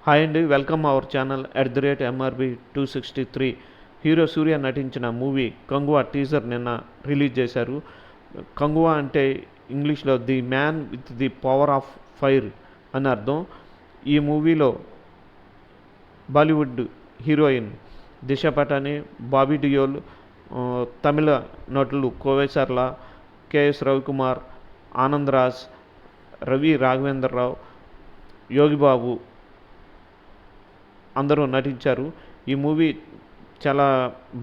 Hi అండి, welcome our channel @MRB263. Hero Surya నటించిన movie Kanguva teaser నిన్న రిలీజ్ చేశారు. కంగువా అంటే ఇంగ్లీష్లో the man with the power of fire అని అర్థం. ఈ మూవీలో బాలీవుడ్ హీరోయిన్ దిశ పటాని, బాబీ డియోల్, తమిళ నటులు కోవేసర్ల, కేఎస్ రవికుమార్, ఆనంద్ రాజ్, రవి రాఘవేంద్రరావు, యోగిబాబు అందరూ నటించారు. ఈ మూవీ చాలా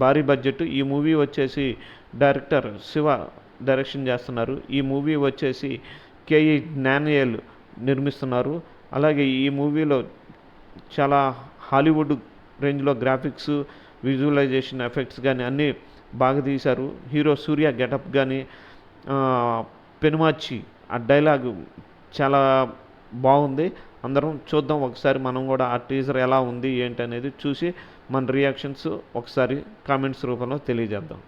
భారీ బడ్జెట్. ఈ మూవీ వచ్చేసి డైరెక్టర్ శివ డైరెక్షన్ చేస్తున్నారు. ఈ మూవీ వచ్చేసి కేఈ జ్ఞానియేల్ నిర్మిస్తున్నారు. అలాగే ఈ మూవీలో చాలా హాలీవుడ్ రేంజ్లో గ్రాఫిక్స్, విజువలైజేషన్ ఎఫెక్ట్స్ కానీ అన్నీ బాగా తీశారు. హీరో సూర్య గెటప్ కానీ, పెనుమాచి ఆ డైలాగు చాలా బాగుంది. అందరం చూద్దాం ఒకసారి. మనం కూడా ఆ టీజర్ ఎలా ఉంది ఏంటి అనేది చూసి మన రియాక్షన్స్ ఒకసారి కామెంట్స్ రూపంలో తెలియజేద్దాం.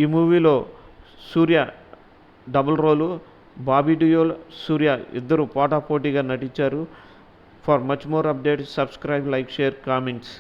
ఈ మూవీలో సూర్య డబుల్ రోలు, బాబీ డియోల్, సూర్య ఇద్దరు పోటాపోటీగా నటించారు. For much more updates subscribe, like, share, comments.